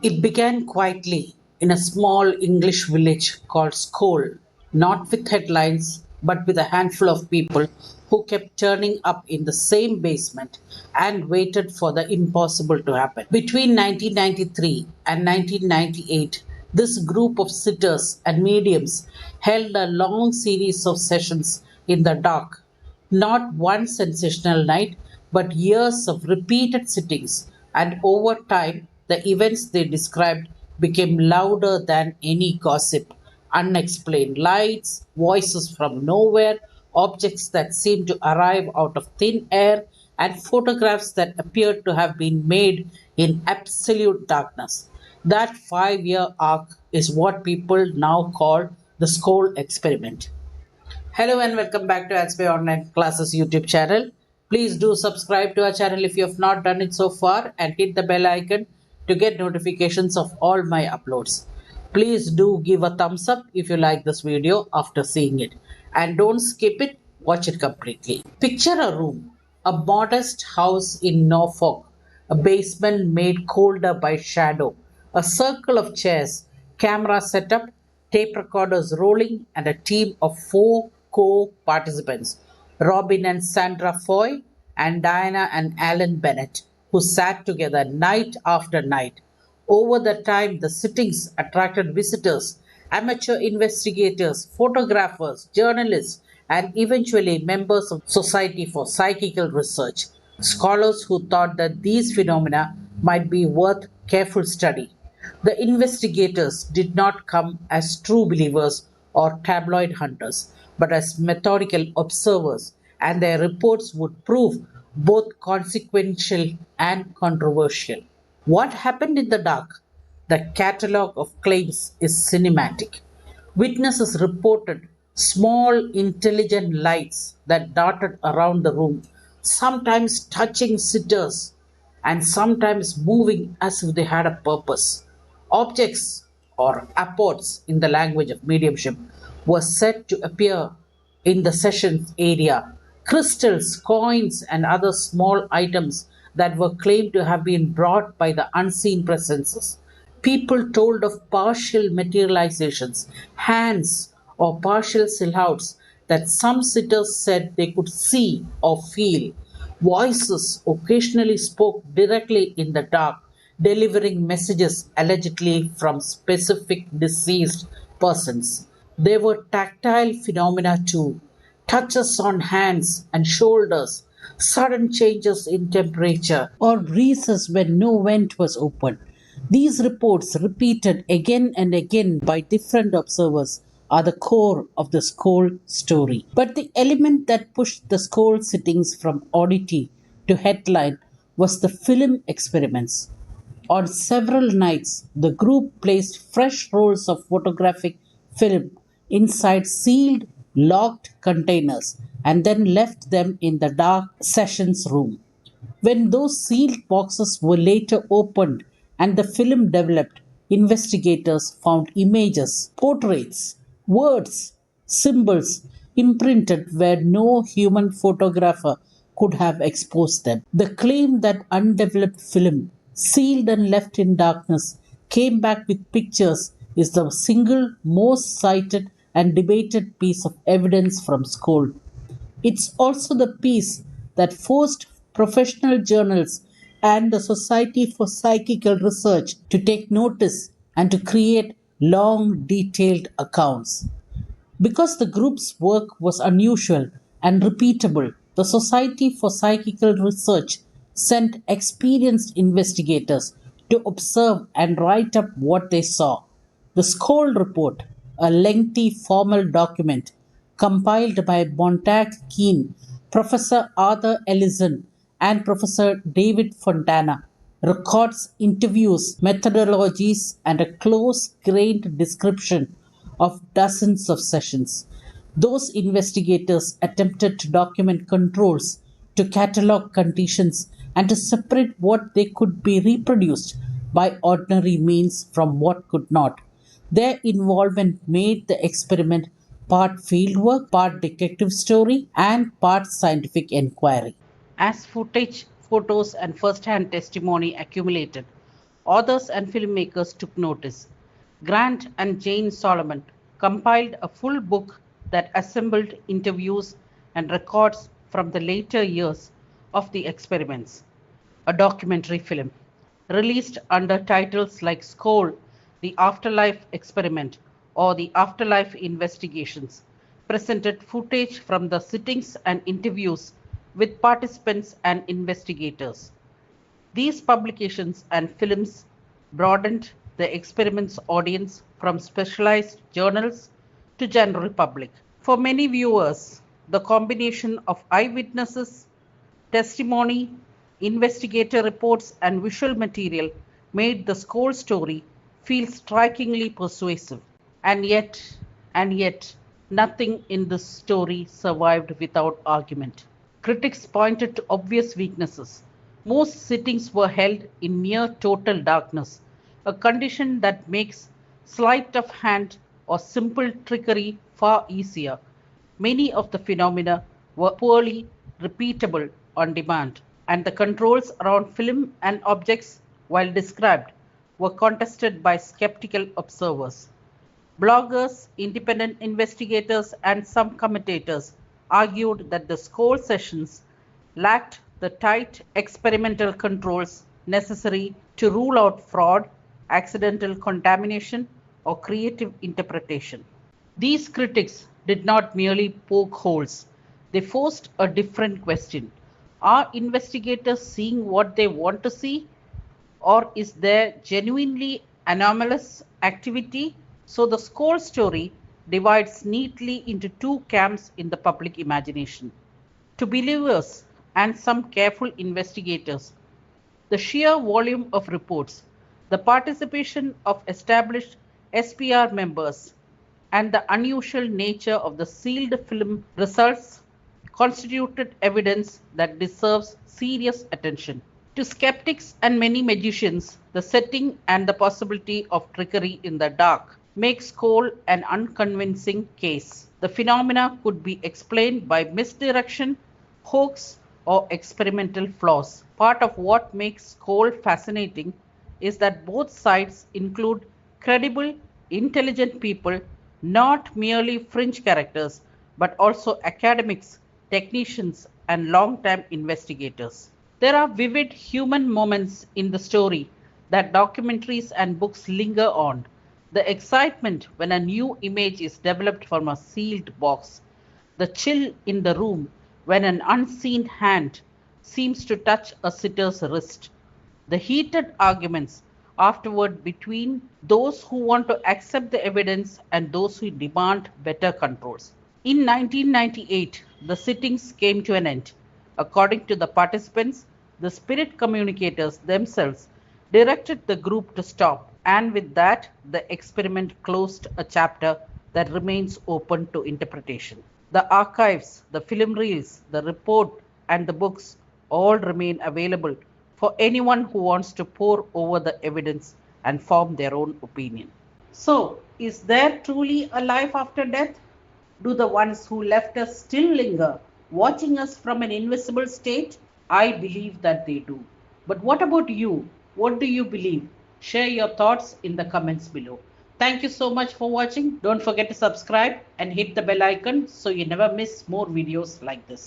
It began quietly in a small English village called Scole, not with headlines, but with a handful of people who kept turning up in the same basement and waited for the impossible to happen. Between 1993 and 1998, this group of sitters and mediums held a long series of sessions in the dark. Not one sensational night, but years of repeated sittings, and over time, the events they described became louder than any gossip. Unexplained lights, voices from nowhere, objects that seemed to arrive out of thin air, and photographs that appeared to have been made in absolute darkness. That 5 year arc is what people now call the Scole Experiment. Hello and welcome back to Adsby Online Classes YouTube channel. Please do subscribe to our channel if you have not done it so far and hit the bell icon to get notifications of all my uploads. Please do give a thumbs up if you like this video after seeing it and don't skip it, watch it completely. Picture a room, a modest house in Norfolk, a basement made colder by shadow, a circle of chairs, camera setup, tape recorders rolling, and a team of four co participants Robin and Sandra Foy, and Diana and Alan Bennett, who sat together night after night. Over the time, the sittings attracted visitors, amateur investigators, photographers, journalists, and eventually members of Society for Psychical Research, scholars who thought that these phenomena might be worth careful study. The investigators did not come as true believers or tabloid hunters, but as methodical observers, and their reports would prove both consequential and controversial. What happened in the dark? The catalogue of claims is cinematic. Witnesses reported small, intelligent lights that darted around the room, sometimes touching sitters and sometimes moving as if they had a purpose. Objects, or apports in the language of mediumship, were said to appear in the sessions area. Crystals, coins, and other small items that were claimed to have been brought by the unseen presences. People told of partial materializations, hands, or partial silhouettes that some sitters said they could see or feel. Voices occasionally spoke directly in the dark, delivering messages allegedly from specific deceased persons. There were tactile phenomena too, touches on hands and shoulders, sudden changes in temperature, or breezes when no vent was open. These reports, repeated again and again by different observers, are the core of the Scole story. But the element that pushed the Scole sittings from oddity to headline was the film experiments. On several nights, the group placed fresh rolls of photographic film inside sealed, locked containers and then left them in the dark sessions room. When those sealed boxes were later opened and the film developed, investigators found images, portraits, words, symbols imprinted where no human photographer could have exposed them. The claim that undeveloped film, sealed and left in darkness, came back with pictures is the single most cited and debated piece of evidence from Scole. It's also the piece that forced professional journals and the Society for Psychical Research to take notice and to create long, detailed accounts. Because the group's work was unusual and repeatable, the Society for Psychical Research sent experienced investigators to observe and write up what they saw. The Scole Report, a lengthy formal document compiled by Montag Keen, Professor Arthur Ellison, and Professor David Fontana, records interviews, methodologies, and a close grained description of dozens of sessions. Those investigators attempted to document controls, to catalog conditions, and to separate what they could be reproduced by ordinary means from what could not. Their involvement made the experiment part fieldwork, part detective story, and part scientific inquiry. As footage, photos, and first hand testimony accumulated, authors and filmmakers took notice. Grant and Jane Solomon compiled a full book that assembled interviews and records from the later years of the experiments, a documentary film. Released under titles like Scole, The Afterlife Experiment, or The Afterlife Investigations, presented footage from the sittings and interviews with participants and investigators. These publications and films broadened the experiment's audience from specialized journals to general public. For many viewers, the combination of eyewitnesses, testimony, investigator reports, and visual material made the Scole story feel strikingly persuasive. And yet, and yet, nothing in this story survived without argument. Critics pointed to obvious weaknesses. Most sittings were held in near total darkness, a condition that makes sleight of hand or simple trickery far easier. Many of the phenomena were poorly repeatable on demand, and the controls around film and objects, while described, were contested by skeptical observers. Bloggers, independent investigators, and some commentators argued that the Scole sessions lacked the tight experimental controls necessary to rule out fraud, accidental contamination, or creative interpretation. These critics did not merely poke holes, they forced a different question. Are investigators seeing what they want to see? Or is there genuinely anomalous activity? So the Scole story divides neatly into two camps in the public imagination. To believers and some careful investigators, the sheer volume of reports, the participation of established SPR members, and the unusual nature of the sealed film results constituted evidence that deserves serious attention. To skeptics and many magicians, the setting and the possibility of trickery in the dark make Scole an unconvincing case. The phenomena could be explained by misdirection, hoax, or experimental flaws. Part of what makes Scole fascinating is that both sides include credible, intelligent people, not merely fringe characters, but also academics, technicians, and long-time investigators. There are vivid human moments in the story that documentaries and books linger on. The excitement when a new image is developed from a sealed box, the chill in the room when an unseen hand seems to touch a sitter's wrist, the heated arguments afterward between those who want to accept the evidence and those who demand better controls. In 1998, the sittings came to an end. According to the participants, the spirit communicators themselves directed the group to stop, and with that, the experiment closed a chapter that remains open to interpretation. The archives, the film reels, the report, and the books all remain available for anyone who wants to pore over the evidence and form their own opinion. So, is there truly a life after death? Do the ones who left us still linger, watching us from an invisible state? I believe that they do. But what about you? What do you believe? Share your thoughts in the comments below. Thank you so much for watching. Don't forget to subscribe and hit the bell icon so you never miss more videos like this.